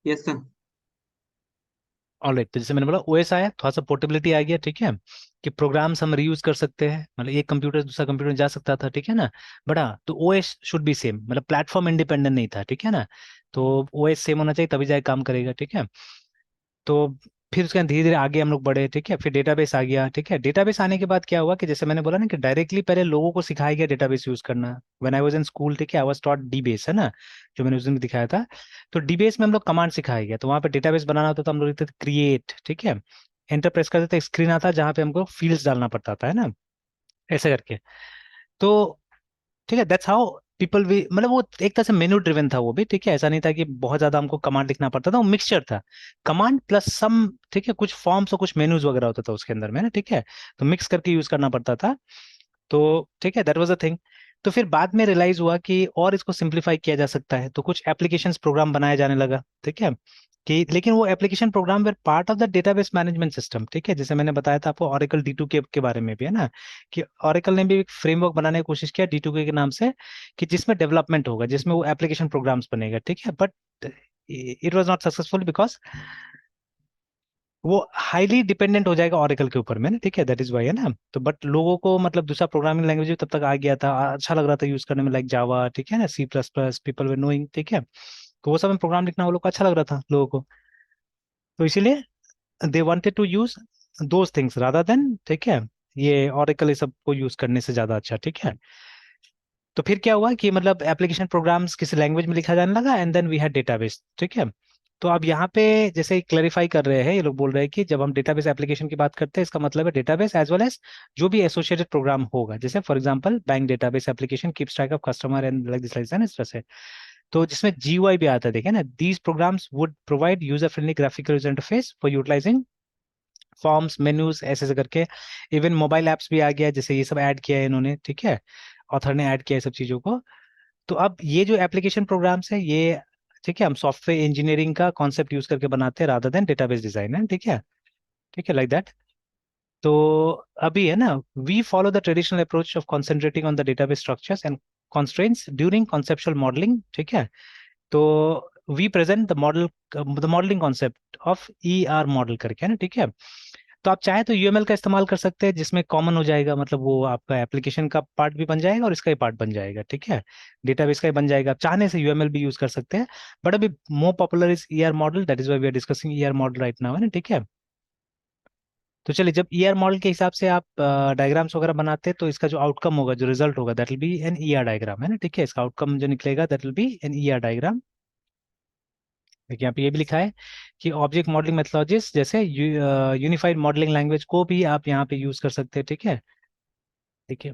Yes sir. Alright, तो जैसे मैंने बोला ओएस आया, थोड़ा सा पोर्टेबिलिटी आ गया, ठीक है, कि प्रोग्राम्स हम रीयूज कर सकते हैं, मतलब एक कंप्यूटर से दूसरा कंप्यूटर जा सकता था, ठीक है ना। बट हाँ, तो ओएस शुड बी सेम, मतलब प्लेटफॉर्म इंडिपेंडेंट नहीं था, ठीक है ना। तो ओएस सेम होना चाहिए तभी जाए काम करेगा, ठीक है। तो फिर उसके बाद धीरे धीरे आगे हम लोग बढ़े, ठीक है, फिर डेटाबेस आ गया, ठीक है। डेटाबेस आने के बाद क्या हुआ कि जैसे मैंने बोला ना कि डायरेक्टली पहले लोगों को सिखाया गया डेटाबेस यूज करना। When I was in school, ठीक है, आई वाज टॉट डीबेस, है ना, जो मैंने उस दिन भी दिखाया था। तो डीबेस में हम लोग कमांड सिखाया गया, तो वहाँ पे डेटाबेस बनाना होता था, हम लोग लिखते थे क्रिएट, ठीक है, एंटर प्रेस करते थे, स्क्रीन आता जहाँ पे हमको फील्ड्स डालना पड़ता था, है ना, ऐसे करके। तो ठीक है, दैट्स हाउ पीपल वी, मतलब वो एक तरह से मेनू ड्रिवन था वो भी, ठीक है, ऐसा नहीं था कि बहुत ज्यादा हमको कमांड लिखना पड़ता था, वो मिक्सचर था, कमांड प्लस सम, ठीक है, कुछ फॉर्म्स और कुछ मेनूज वगैरह होता था उसके अंदर में ना, ठीक है। तो मिक्स करके यूज करना पड़ता था। तो ठीक है, दैट वाज अ थिंग। तो फिर बाद में रियलाइज हुआ कि और इसको सिंप्लीफाई किया जा सकता है, तो कुछ एप्लीकेशंस प्रोग्राम बनाया जाने लगा, ठीक है, कि लेकिन वो application program were part of the database management system, ठीक है, जैसे मैंने बताया था आपको ऑरेकल डी टू के बारे में भी, है ना, कि ऑरेकल ने भी एक फ्रेमवर्क बनाने की कोशिश किया D2K के नाम से, कि जिसमें डेवलपमेंट होगा, जिसमें वो एप्लीकेशन प्रोग्राम्स बनेगा, ठीक है, but it was not successful because वो हाईली डिपेंडेंट हो जाएगा ऑरेकल के ऊपर में ना, ठीक है, दैट इज वाई, है ना। तो बट लोगों को मतलब दूसरा प्रोग्रामिंग लैंग्वेज भी तब तक आ गया था, अच्छा लग रहा था यूज करने में, लाइक जावा, ठीक है ना, C++, पीपल वे नोइंग, ठीक है। तो वो सब में प्रोग्राम लिखना वो लोग को अच्छा लग रहा था लोगों को। तो इसीलिए they wanted to use those things rather than, ठीक है, ये ऑरेकल ये सब को यूज करने से ज्यादा अच्छा, ठीक है। तो फिर क्या हुआ कि मतलब एप्लीकेशन प्रोग्राम्स किसी लैंग्वेज में लिखा जाने लगा, and then we had database, ठीक है। तो अब यहाँ पे जैसे क्लैरिफाई कर रहे हैं ये लोग, बोल रहे हैं कि जब हम डेटाबेस एप्लीकेशन की बात करते हैं, इसका मतलब है डेटाबेस एज वेल एज जो भी एसोसिएटेड प्रोग्राम होगा, जैसे for example bank database application keeps track of customer and like this, like इस तरह से। तो जिसमें GUI भी आता है, देखे ना, these programs would provide user friendly graphical user interface for utilising forms, menus, ऐसे ऐसे करके। इवन मोबाइल ऐप्स भी आ गया है, जैसे ये सब ऐड किया है इन्होंने, ठीक है, ऑथर ने ऐड किया है सब चीजों को। तो अब ये जो एप्लीकेशन प्रोग्राम्स है ये, ठीक है, हम सॉफ्टवेयर इंजीनियरिंग का कॉन्सेप्ट यूज करके बनाते हैं रादर देन डेटाबेस डिजाइन, है, ठीक है, ठीक है, लाइक दैट। तो अभी है ना, we follow the traditional approach of concentrating on the database structures and constraints during conceptual modelling, ठीक है। तो we present the modelling concept of ER model करके, है ना, ठीक है। तो आप चाहे तो UML का इस्तेमाल कर सकते हैं, जिसमें कॉमन हो जाएगा, मतलब वो आपका एप्लीकेशन का पार्ट भी बन जाएगा और इसका ही पार्ट बन जाएगा, ठीक है, डेटाबेस का ही बन जाएगा। आप चाहने से UML भी यूज कर सकते हैं, बट अभी more popular is ER model, that is why we are discussing ER model right now, है ना, ठीक है। तो चलिए, जब ER मॉडल के हिसाब से आप डायग्राम्स वगैरह बनाते हैं, तो इसका जो आउटकम होगा, जो रिजल्ट होगा, that will be an ER diagram, है ना, ठीक है, इसका आउटकम जो निकलेगा that will be an ER diagram. देखिए यहाँ पे ये भी लिखा है कि ऑब्जेक्ट मॉडलिंग मेथोलॉजीज, जैसे यूनिफाइड मॉडलिंग लैंग्वेज को भी आप यहाँ पे यूज कर सकते हैं, ठीक है, देखिए।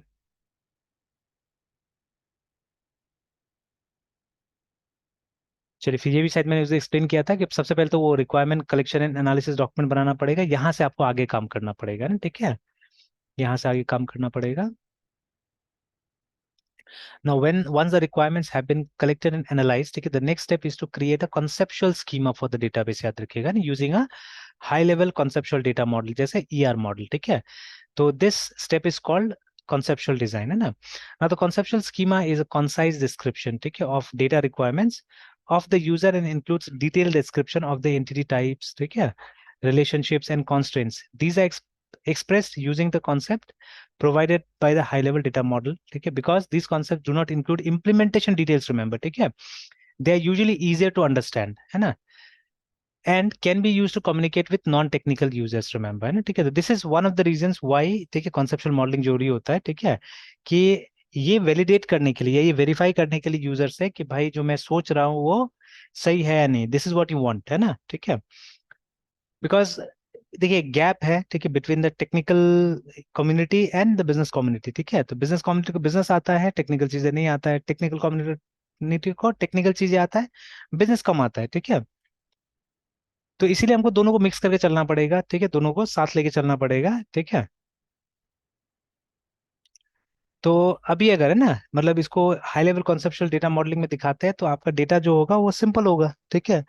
चलिए, फिर ये भी शायद मैंने उसे एक्सप्लेन किया था कि सबसे पहले तो वो requirement collection and analysis document बनाना पड़ेगा, यहाँ से आपको आगे काम करना पड़ेगा ना, ठीक है, यहाँ से आगे काम करना पड़ेगा। Now, when once the requirements have been collected and analyzed, ठीक है, the next step is to create a conceptual schema for the database, याद रखिएगा ना, using a high level conceptual data model, जैसे ER मॉडल, ठीक है। तो this step is called conceptual design, है ना। Now, the conceptual schema is a concise description, ठीक है, of data requirements of the user and includes detailed description of the entity types, ठीक है, relationships and constraints. These are expressed using the concept provided by the high level data model, ठीक है, because these concepts do not include implementation details, remember, ठीक है, they are usually easier to understand, है ना, and can be used to communicate with non technical users, remember, है ना, ठीक है। तो this is one of the reasons why, ठीक है, conceptual modeling जरूरी होता है, ठीक है, कि ये वैलिडेट करने के लिए, ये वेरीफाई करने के लिए यूजर से कि भाई जो मैं सोच रहा हूँ वो सही है या नहीं, this is what you want, है ना, ठीक है। बिकॉज देखिए गैप है, ठीक है, between the technical community and the business community, ठीक है। तो बिजनेस कम्युनिटी को बिजनेस आता है, टेक्निकल चीजें नहीं आता है, टेक्निकल कम्युनिटी को टेक्निकल चीजें आता है, बिजनेस कम आता है, ठीक है। तो इसीलिए हमको दोनों को मिक्स करके चलना पड़ेगा, ठीक है, दोनों को साथ लेके चलना पड़ेगा, ठीक है। तो अभी अगर है ना, मतलब इसको high level conceptual data modelling में दिखाते हैं, तो आपका डेटा जो होगा वो सिंपल होगा, ठीक है।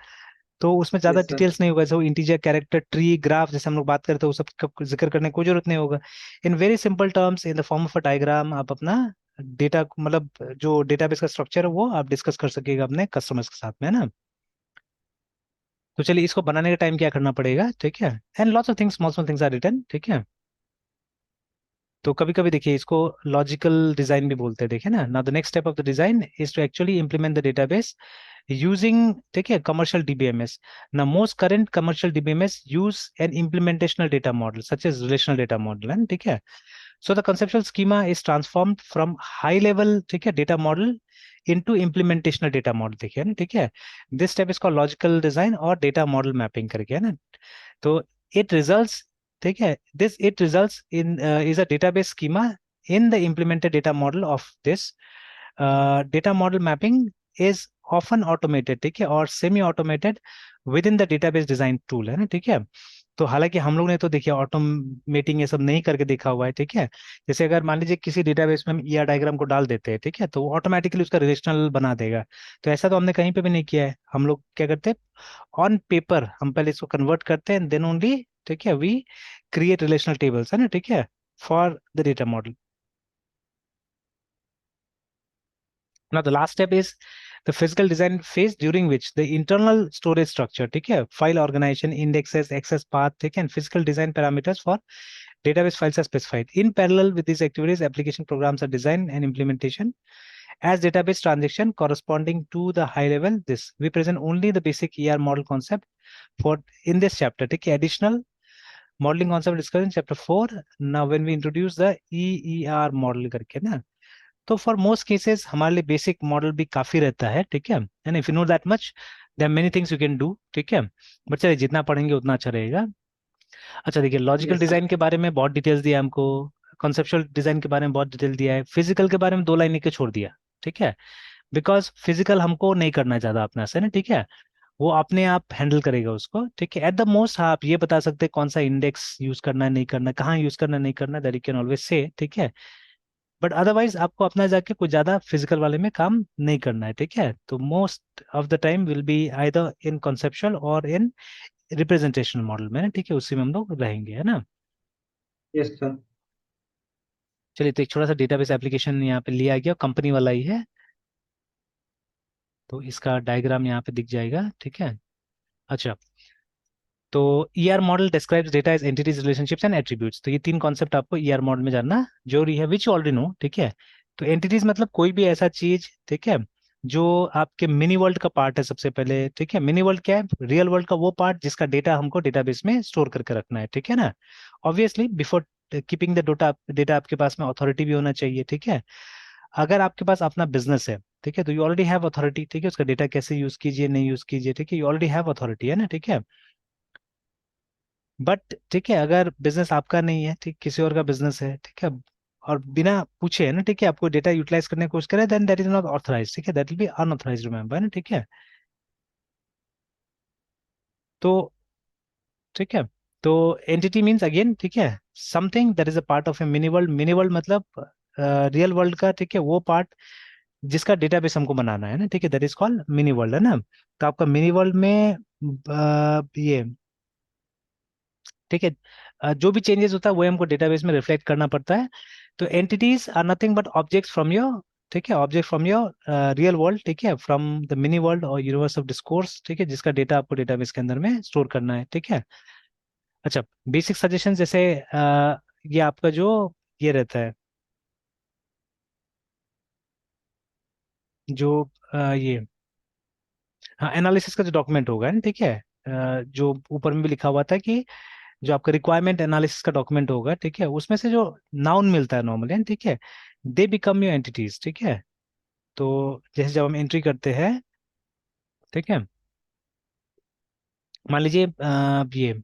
तो उसमें ज्यादा यस सर। डिटेल्स नहीं होगा, जैसे इंटीजर, कैरेक्टर, ट्री, ग्राफ जैसे हम लोग बात करते हैं, वो सब का जिक्र करने की कोई जरूरत नहीं होगा। In very simple terms in the form of a diagram आप अपना डेटा, मतलब जो डेटाबेस का स्ट्रक्चर है वो आप डिस्कस कर सकेगा अपने कस्टमर्स के साथ में, है ना। तो चलिए, इसको बनाने के टाइम क्या करना पड़ेगा, ठीक है। And lots of things, small small things are written, ठीक है। तो कभी कभी देखिए इसको लॉजिकल डिजाइन भी बोलते हैं, देखिए ना। Now the next step of the design is to actually implement the database using, ठीक है, कमर्शियल डीबीएमएस। ना most current commercial DBMS use an implementational data model such as relational data model, है, ठीक है। So the conceptual schema is transformed from high level, ठीक है, data model into implementational data model, देखिए ना, ठीक है। This step is called logical design और data model mapping करके, है ना। तो it results, ठीक है, this it results in is a database schema in the implemented data model of this data model mapping is often automated, ठीक है, और semi automated within the database design tool, है ना, ठीक है। तो हालांकि हम लोग ने तो देखिए ऑटोमेटिंग ये सब नहीं करके देखा हुआ है, ठीक है। जैसे अगर मान लीजिए किसी डेटाबेस में हम ईआर डायग्राम को डाल देते हैं, ठीक है, तो ऑटोमेटिकली उसका रिलेशनल बना देगा। तो ऐसा तो हमने कहीं पे भी नहीं किया है। हम लोग क्या करते हैं, ऑन पेपर हम पहले इसको कन्वर्ट करते हैं, देन ओनली, ठीक है, वी क्रिएट रिलेशनल टेबल्स, है ना, ठीक है, for the data model. Now the last step is the physical design phase, during which the internal storage structure, ठीक है, file organization, indexes, access path, ठीक है, and physical design parameters for database files are specified. In parallel with these activities, application programs are designed and implementation as database transaction corresponding to the high level. This we present only the basic ER model concept for in this chapter. ठीक है, additional modeling concept discussed in chapter 4. Now when we introduce the EER model करके ना, तो for most cases हमारे लिए basic model भी काफी रहता है, ठीक है। And if you know that much, there are many things you can do, ठीक है। बट चलिए, जितना पढ़ेंगे उतना अच्छा रहेगा। अच्छा देखिए, लॉजिकल यस सर। डिजाइन के बारे में बहुत डिटेल्स दिया हमको, कॉन्सेप्चुअल डिजाइन के बारे में बहुत डिटेल दिया है, फिजिकल के बारे में दो लाइन लिख के छोड़ दिया, ठीक है। बिकॉज फिजिकल हमको नहीं करना है ज्यादा अपना से ना, ठीक है। वो अपने आप हैंडल करेगा उसको, ठीक है। एट द मोस्ट आप ये बता सकते हैं कौन सा इंडेक्स यूज करना है, नहीं करना है, कहाँ यूज करना है, नहीं करना है, that you can always say, ठीक है। बट अदरवाइज आपको अपना जाके कुछ ज्यादा फिजिकल वाले में काम नहीं करना है, ठीक है। तो most of the time will be either in conceptual और इन रिप्रेजेंटेशनल मॉडल में ना, ठीक है, उसी में हम लोग रहेंगे, है ना। Yes sir. चलिए, तो एक छोटा सा डेटाबेस एप्लीकेशन यहाँ पे लिया गया, कंपनी वाला ही है। तो इसका डायग्राम यहाँ पे दिख जाएगा, ठीक है। अच्छा, तो E R model describes data as entities, relationships and attributes. तो ये तीन कॉन्सेप्ट आपको ईआर मॉडल में जानना जरूरी है, विच यू ऑलरेडी नो, ठीक है। तो एंटिटीज मतलब कोई भी ऐसा चीज, ठीक है, जो आपके मिनी वर्ल्ड का पार्ट है सबसे पहले, ठीक है। मिनी वर्ल्ड क्या है, रियल वर्ल्ड का वो पार्ट जिसका डेटा हमको डेटाबेस में स्टोर करके रखना है, ठीक है ना। Obviously before keeping the data data आपके पास में अथॉरिटी भी होना चाहिए, ठीक है। अगर आपके पास अपना बिजनेस है, ठीक है, तो यू ऑलरेडी हैव अथॉरिटी, ठीक है, उसका डेटा कैसे यूज कीजिए, नहीं यूज कीजिए, ठीक है, यू ऑलरेडी हैव अथॉरिटी, है ना, ठीक है। बट ठीक है, अगर बिजनेस आपका नहीं है, ठीक, किसी और का बिजनेस है, ठीक है, और बिना पूछे, है ना, ठीक है, आपको डेटा यूटिलाइज करने की कोशिश करे, then that is not authorize, ठीक है, that will be unauthorize, remember, है ना, ठीक है। तो ठीक है, तो एंटिटी मीन्स अगेन, ठीक है, something that is a part of A mini world. Mini world मतलब रियल वर्ल्ड का, ठीक है, वो पार्ट जिसका डेटाबेस हमको बनाना है ना, ठीक है, that is called mini world, है ना। तो आपका मिनी वर्ल्ड में ये, ठीक है, जो भी चेंजेस होता है वो हमको डेटाबेस में रिफ्लेक्ट करना पड़ता है। तो entities are nothing but objects from your, ठीक है, object from your real world, ठीक है, फ्रॉम द मिनी वर्ल्ड और यूनिवर्स ऑफ डिस्कोर्स, ठीक है, जिसका डेटा आपको डेटाबेस के अंदर में स्टोर करना है, ठीक है। अच्छा, बेसिक सजेशन जैसे ये आपका जो ये रहता है, जो ये, हाँ, एनालिसिस का जो डॉक्यूमेंट होगा ना, ठीक है, जो ऊपर में भी लिखा हुआ था कि जो आपका रिक्वायरमेंट एनालिसिस का डॉक्यूमेंट होगा, ठीक है, उसमें से जो नाउन मिलता है नॉर्मली, ठीक है, दे बिकम योर एंटिटीज, ठीक है। तो जैसे जब हम एंट्री करते हैं, ठीक है, मान लीजिए ये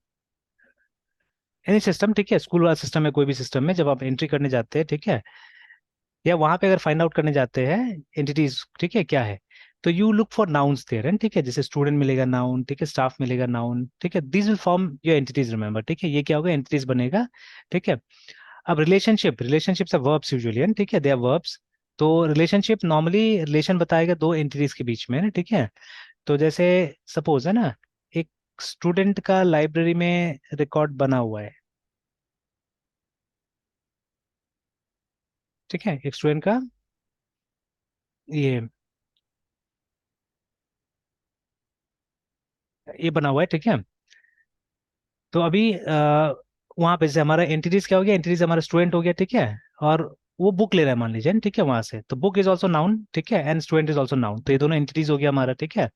एनी सिस्टम, ठीक है, स्कूल वाला सिस्टम है, कोई भी सिस्टम में जब आप एंट्री करने जाते हैं, ठीक है, या वहां पे अगर फाइंड आउट करने जाते हैं एंटिटीज, ठीक है, क्या है, तो you look for nouns there, है, ठीक है, जैसे स्टूडेंट मिलेगा नाउन, ठीक है, स्टाफ मिलेगा नाउन, ठीक है, this will form your entities, remember, ठीक है, ये क्या होगा, एंटिटीज बनेगा, ठीक है। अब रिलेशनशिप्स आर वर्ब्स यूजुअली, है, ठीक है, दे आर वर्ब्स। तो रिलेशनशिप नॉर्मली रिलेशन बताएगा दो एंटिटीज के बीच में, है ना, ठीक है। तो जैसे सपोज है ना, स्टूडेंट का लाइब्रेरी में रिकॉर्ड बना हुआ है, ठीक है, एक स्टूडेंट का ये ये बना हुआ है, ठीक है। तो अभी वहां पे जैसे हमारा एंटिटीज क्या हो गया, एंटिटीज हमारा स्टूडेंट हो गया, ठीक है। और वो बुक ले रहा है मान लीजिए, ठीक है, वहां से, तो बुक इज ऑल्सो नाउन, ठीक है, and student is also noun, तो ये दोनों एंटिटीज हो गया हमारा, ठीक है।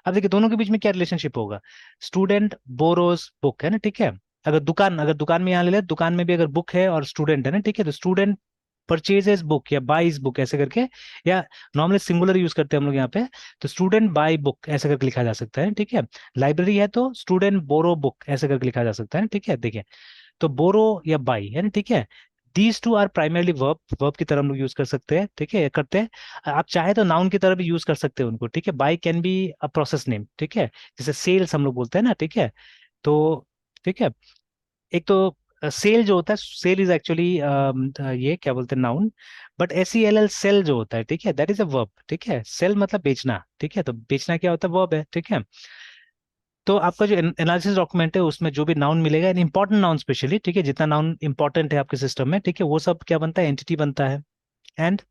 अब देखिए दोनों के बीच में क्या रिलेशनशिप होगा, स्टूडेंट बोरोज बुक है ना, ठीक है। अगर दुकान में यहाँ ले ले, दुकान में भी अगर बुक है और स्टूडेंट है ना, ठीक है, तो स्टूडेंट परचेजेस बुक या बाइज बुक ऐसे करके, या नॉर्मली सिंगुलर यूज करते हैं हम लोग यहाँ पे, तो स्टूडेंट बाय बुक ऐसे करके लिखा जा सकता है, ठीक है। लाइब्रेरी है तो स्टूडेंट बोरो बुक ऐसे करके लिखा जा सकता है, ठीक है। देखिए तो बोरो या बाई है ना, ठीक है। These two are primarily verb, verb की तरह हम लोग यूज कर सकते हैं, ठीक है, करते हैं। आप चाहे तो नाउन की तरह भी यूज कर सकते हैं उनको, ठीक है। By can be a process name, ठीक है, जैसे सेल्स हम लोग बोलते हैं ना, ठीक है। तो ठीक है, एक तो सेल जो होता है, सेल इज एक्चुअली ये क्या बोलते हैं, नाउन। बट SELL सेल जो होता है, ठीक है, दैट इज अ वर्ब, ठीक है। सेल मतलब बेचना, ठीक है, तो बेचना क्या होता है, वर्ब है, ठीक है। तो आपका जो एनालिसिस डॉक्यूमेंट है उसमें जो भी नाउन मिलेगा, इंपॉर्टेंट नाउन स्पेशली, ठीक है, जितना नाउन इंपॉर्टेंट है आपके सिस्टम में, ठीक है, वो सब क्या बनता है, एंटिटी बनता है। एंड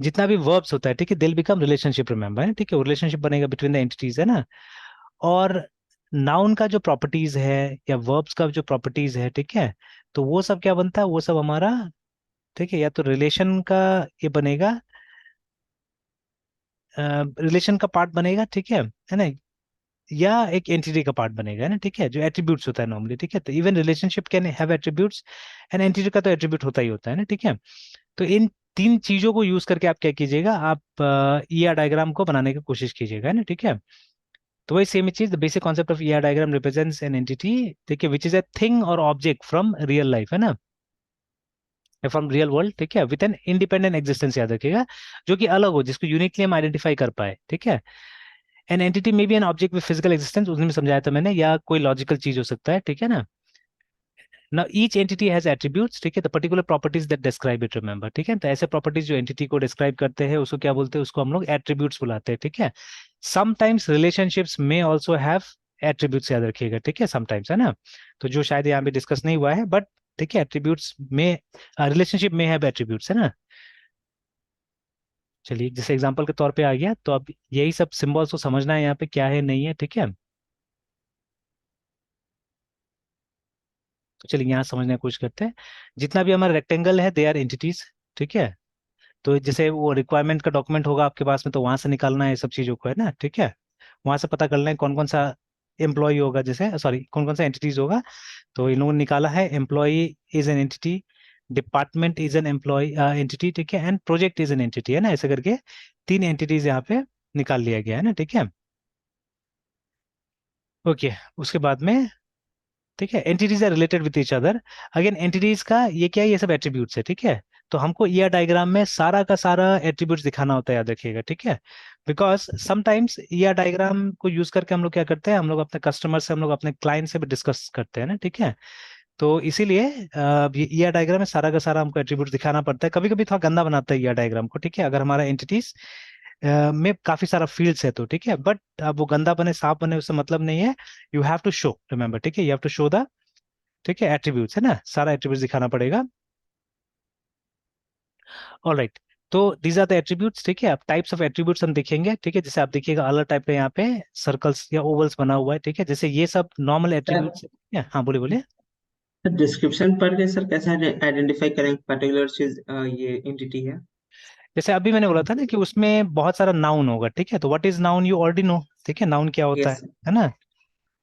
जितना भी वर्ब्स होता है, ठीक है, दिल बिकम रिलेशनशिप, रिमेंबर है, ठीक है, रिलेशनशिप बनेगा बिटवीन द एंटिटीज, है ना। और नाउन का जो प्रॉपर्टीज है या वर्ब्स का जो प्रॉपर्टीज है, ठीक है, तो वो सब क्या बनता है, वो सब हमारा, ठीक है, या तो रिलेशन का ये बनेगा, रिलेशन का पार्ट बनेगा, ठीक है ना, या एक एंटिटी का पार्ट बनेगा, है ना, ठीक है, जो एट्रीब्यूट्स होता है नॉर्मली, ठीक है। तो even relationship can have attributes, and entity का तो एट्रीब्यूट होता ही होता है ना, ठीक है। तो इन तीन चीजों को यूज करके आप क्या कीजिएगा, आप ER डायग्राम को बनाने की कोशिश कीजिएगा, है ना, ठीक है। तो वही सेम चीज, the basic concept of ER diagram represents an entity, ठीक है, विच इज अ थिंग और ऑब्जेक्ट फ्रॉम रियल लाइफ, है ना, फ्रॉम रियल वर्ल्ड, ठीक है, विद एन इंडिपेंडेंट एग्जिस्टेंस, याद रखिएगा, जो कि अलग हो, जिसको यूनिकली हम आइडेंटिफाई कर पाए, ठीक है। एन एंटिटी में be an object with physical existence, उसने भी समझाया था मैंने, या कोई लॉजिकल चीज हो सकता है, ठीक है ना। Now each entity has attributes, ठीक है, the particular properties that describe it, remember, ठीक है। तो ऐसे प्रॉपर्टीज जो एंटिटी को डिस्क्राइब करते हैं उसको क्या बोलते हैं, उसको हम लोग एट्रीब्यूट्स बुलाते हैं, ठीक है। समटाइम्स रिलेशनशिप्स में ऑल्सो हैव एट्रीब्यूट्स, याद रखिएगा, ठीक है, समटाइम्स, है ना। तो जो शायद यहाँ पे डिस्कस नहीं हुआ है, बट ठीक है, एट्रीब्यूट्स में, रिलेशनशिप में हैव एट्रीब्यूट्स, है ना। चलिए जैसे एग्जांपल के तौर पे आ गया, तो अब यही सब सिंबल्स को समझना है यहाँ पे क्या है नहीं है, ठीक है। तो चलिए यहाँ समझने की कोशिश करते हैं। जितना भी हमारा रेक्टेंगल है, दे आर एंटिटीज, ठीक है। तो जैसे वो रिक्वायरमेंट का डॉक्यूमेंट होगा आपके पास में, तो वहां से निकालना है ये सब चीजों को, है ना, ठीक है। वहां से पता करना है कौन कौन सा एम्प्लॉय होगा, जैसे सॉरी कौन कौन सा एंटिटीज होगा। तो इन लोगों ने निकाला है, employ is an entity, department is an employ entity, ठीक है, and project is an entity, है ना, ऐसे करके तीन एंटिटीज यहाँ पे निकाल लिया गया है ना, ठीक है। ओके, उसके बाद में, ठीक है, entities are related with each other. Again entities का ये क्या है, ये सब एट्रीब्यूट्स है, ठीक है। तो हमको ER डायग्राम में सारा का सारा एट्रीब्यूट्स दिखाना होता है, याद रखिएगा, ठीक है। बिकॉज समटाइम्स ER डायग्राम को यूज करके हम लोग क्या करते हैं, हम लोग अपने कस्टमर से, हम लोग अपने क्लाइंट से भी डिस्कस करते हैं ना, ठीक है। तो इसीलिए ये ER डायग्राम में सारा का सारा हमको एट्रीब्यूट दिखाना पड़ता है। कभी कभी थोड़ा गंदा बनाता है ER डायग्राम को, ठीक है, अगर हमारा एंटिटीज में काफी सारा फील्ड्स है तो, ठीक है। बट अब वो गंदा बने साफ बने उससे मतलब नहीं है, you have to show, remember, ठीक है, you have to show the, ठीक है, एट्रीब्यूट्स, है ना, सारा एट्रीब्यूट्स दिखाना पड़ेगा। ऑलराइट, तो दीज आर द एट्रीब्यूट्स, ठीक है। अब टाइप्स ऑफ एट्रीब्यूट्स हम देखेंगे, ठीक है, जैसे आप देखिएगा अलग टाइप का यहाँ पे सर्कल्स या ओवल्स बना हुआ है, ठीक है, जैसे ये सब नॉर्मल एट्रीब्यूट्स है। हाँ बोलिए बोलिए। सर डिस्क्रिप्शन पढ़ के सर कैसे आइडेंटिफाई करें पर्टिकुलर चीज ये एंटिटी है। जैसे अभी मैंने बोला था ना कि उसमें बहुत सारा नाउन होगा, ठीक है, तो what is noun, you already know, ठीक है, नाउन क्या होता यस। है ना।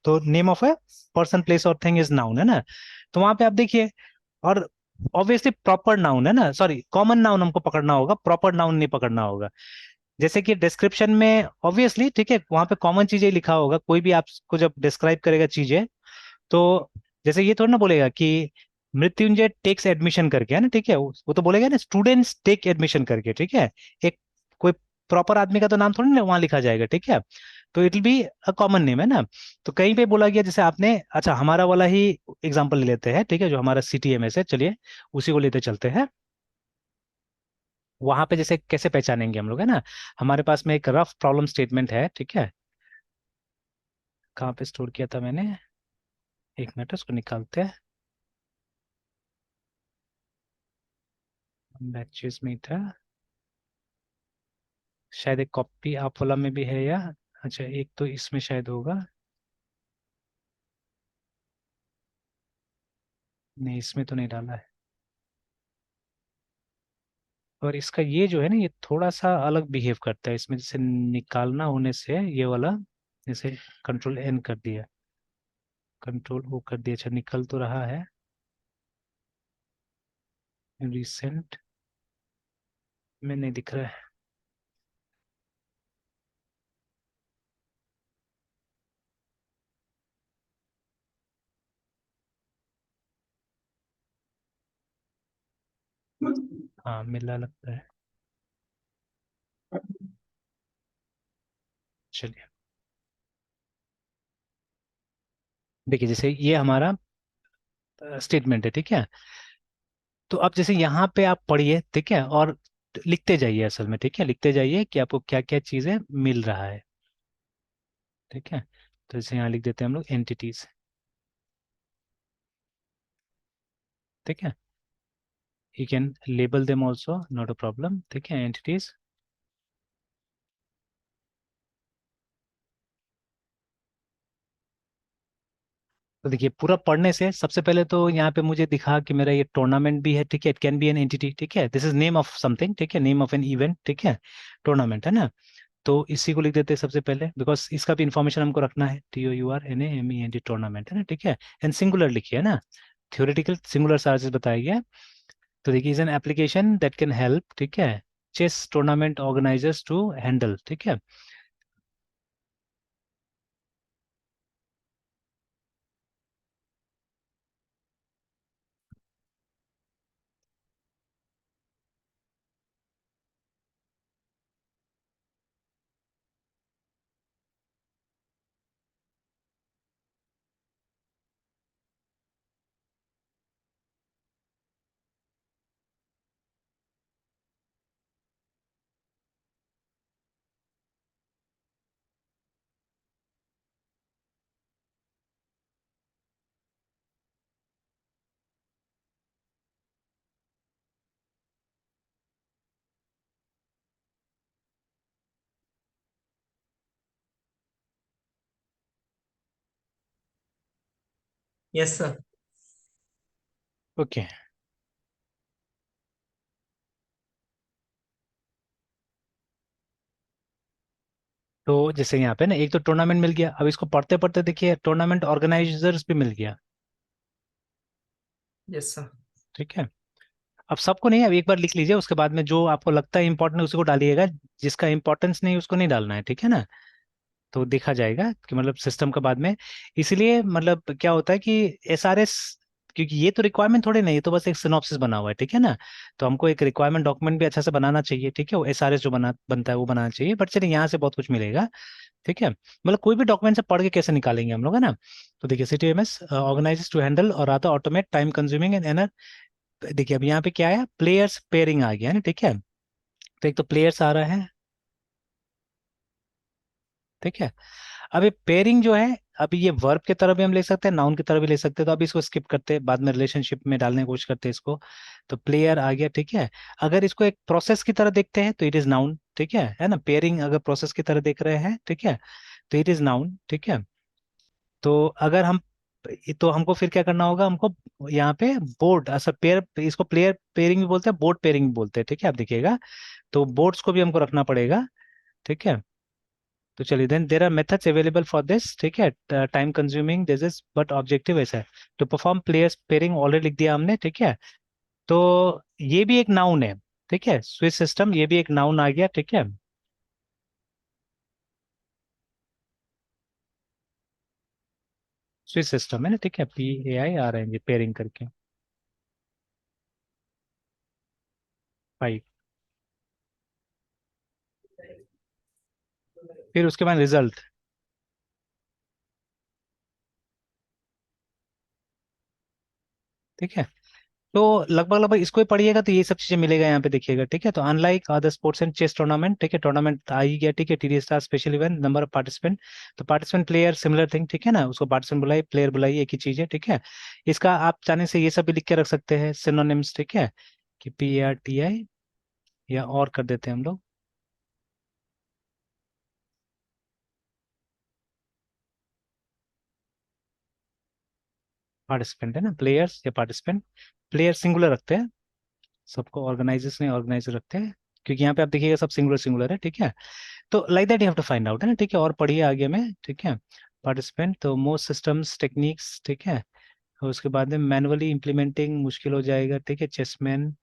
तो name of a person place और थिंग इज नाउन, है ना। तो वहां पे आप देखिए, और ऑब्वियसली प्रॉपर नाउन है ना, सॉरी कॉमन नाउन हमको पकड़ना होगा, प्रॉपर नाउन नहीं पकड़ना होगा। जैसे कि डिस्क्रिप्शन में ऑब्वियसली, ठीक है, वहां पे कॉमन चीजें लिखा होगा, कोई भी आपको जब डिस्क्राइब करेगा चीजें, तो जैसे ये थोड़ा ना बोलेगा कि मृत्युंजय टेक्स एडमिशन करके, है ना, ठीक है, वो तो बोलेगा ना स्टूडेंट्स टेक एडमिशन करके, ठीक है। एक कोई प्रॉपर आदमी का तो नाम थोड़ी ना वहां लिखा जाएगा, ठीक है। तो it will be a common name, है ना। तो कहीं पे बोला गया, जैसे आपने, अच्छा हमारा वाला ही एग्जांपल ले लेते हैं, ठीक है, जो हमारा CTMS है, चलिए उसी को लेते चलते हैं। वहां पे जैसे कैसे पहचानेंगे हम लोग, है ना, हमारे पास में एक रफ प्रॉब्लम स्टेटमेंट है, ठीक है। कहाँ पे स्टोर किया था मैंने, एक मिनट उसको निकालते हैं। बैचेस में ही था शायद, एक कॉपी आप वाला में भी है या, अच्छा एक तो इसमें शायद होगा, नहीं इसमें तो नहीं डाला है। और इसका ये जो है ना, ये थोड़ा सा अलग बिहेव करता है इसमें, जैसे निकालना होने से ये वाला, जैसे कंट्रोल एन कर दिया, कंट्रोल ओ कर दिया, अच्छा निकल तो रहा है। रिसेंट में नहीं दिख रहा है। हाँ मिला लगता है, चलिए। देखिए जैसे ये हमारा स्टेटमेंट है, ठीक है। तो अब जैसे यहाँ पे आप पढ़िए, ठीक है, और लिखते जाइए असल में, ठीक है, लिखते जाइए कि आपको क्या क्या चीज़ें मिल रहा है, ठीक है। तो जैसे यहाँ लिख देते हैं हम लोग एंटिटीज, ठीक है। You can label them also, not a problem, ठीक है, एंटिटीज। तो देखिए पूरा पढ़ने से सबसे पहले तो यहाँ पे मुझे दिखा कि मेरा ये टूर्नामेंट भी है, ठीक है, it can be an entity, ठीक है, this is name of something, ठीक है, नेम ऑफ एन इवेंट, ठीक है, टूर्नामेंट है ना। तो इसी को लिख देते हैं सबसे पहले, बिकॉज इसका भी इंफॉर्मेशन हमको रखना है, TOURNAMENT टूर्नामेंट है ना, ठीक है। एंड सिंगुलर लिखिए ना, थ्योरेटिकल सिंगुलर चार्जेस बताया गया। तो देखिए is an application that can help, ठीक है, chess tournament organizers to handle, ठीक है। Yes sir. ओके, तो जैसे यहाँ पे ना एक तो टूर्नामेंट मिल गया, अब इसको पढ़ते पढ़ते देखिए टूर्नामेंट ऑर्गेनाइजर्स भी मिल गया, यस सर। ठीक है। अब सबको नहीं, अब एक बार लिख लीजिए, उसके बाद में जो आपको लगता है इंपॉर्टेंट उसी को डालिएगा, जिसका इंपॉर्टेंस नहीं उसको नहीं डालना है, ठीक है ना। तो देखा जाएगा कि मतलब सिस्टम का बाद में, इसलिए मतलब क्या होता है कि SRS, क्योंकि ये तो रिक्वायरमेंट थोड़े नहीं, ये तो बस एक सिनॉप्सिस बना हुआ है, ठीक है ना। तो हमको एक रिक्वायरमेंट डॉक्यूमेंट भी अच्छा से बनाना चाहिए, ठीक है, वो SRS जो बनता है वो बनाना चाहिए, बट चलिए यहाँ से बहुत कुछ मिलेगा, ठीक है। मतलब कोई भी डॉक्यूमेंट से पढ़ के कैसे निकालेंगे हम लोग, है ना। तो देखिए CTMS ऑर्गेनाइजेस टू हैंडल और आता ऑटोमेट टाइम कंज्यूमिंग एंड एनर। देखिए अब यहाँ पे क्या है, प्लेयर्स पेयरिंग आ गया है ना, ठीक है। तो एक तो प्लेयर्स आ रहा है, ठीक है। अब ये पेयरिंग जो है, अभी ये वर्ब की तरह भी हम ले सकते हैं, नाउन की तरह भी ले सकते हैं, तो अभी इसको स्किप करते हैं, बाद में रिलेशनशिप में डालने की कोशिश करते हैं इसको। तो प्लेयर आ गया, ठीक है। अगर इसको एक प्रोसेस की तरह देखते हैं तो इट इज नाउन, ठीक है ना, पेयरिंग अगर प्रोसेस की तरह देख रहे हैं, ठीक है, तो इट इज नाउन, ठीक है। तो अगर हम, तो हमको फिर क्या करना होगा, हमको यहाँ पे बोर्ड, अच्छा पेयर, इसको प्लेयर पेयरिंग भी बोलते हैं, बोर्ड पेयरिंग भी बोलते हैं, ठीक है, आप देखिएगा। तो बोर्ड्स को भी हमको रखना पड़ेगा, ठीक है। तो चलिए, then there are methods available for this, ठीक है, time consuming this is but objective ऐसा है। तो परफॉर्म प्लेयर्स पेयरिंग ऑलरेडी लिख दिया हमने, ठीक है। तो ये भी एक नाउन है, ठीक है, स्विच सिस्टम ये भी एक नाउन आ गया, ठीक है। स्विच सिस्टम है ना, ठीक है, PAI आ रहे हैं ये पेयरिंग करके, 5। फिर उसके बाद रिजल्ट, ठीक है। तो लगभग लगभग इसको ही पढ़िएगा तो ये सब चीजें मिलेगा यहाँ पे, देखिएगा, ठीक है। तो unlike other sports and chess tournament, ठीक है, टूर्नामेंट आ ही गया, ठीक है, TD star special event, number of participant, तो पार्टिसिपेंट प्लेयर सिमिलर थिंग, ठीक है ना, उसको पार्टिसिपेंट बुलाई, प्लेयर बुलाई, एक ही चीज है, ठीक है। इसका आप चाहने से ये सब भी लिख के रख सकते हैं सिनोनिम्स, ठीक है, कि PARTI, या और कर देते हैं हम लोग पार्टिसिपेंट, है ना, प्लेयर्स या पार्टिसिपेंट, प्लेयर सिंगुलर रखते हैं, सबको ऑर्गेनाइजर्स नहीं ऑर्गेनाइजर रखते हैं, क्योंकि यहाँ पे आप देखिएगा सब सिंगुलर सिंगुलर है, ठीक है। तो like that you have to find out, है ना, ठीक है, और पढ़िए आगे में, ठीक है। पार्टिसिपेंट तो मोस्ट सिस्टम्स टेक्निक्स, ठीक है, और उसके बाद में मैनुअली इम्प्लीमेंटिंग मुश्किल हो जाएगा, ठीक है, चेसमैन,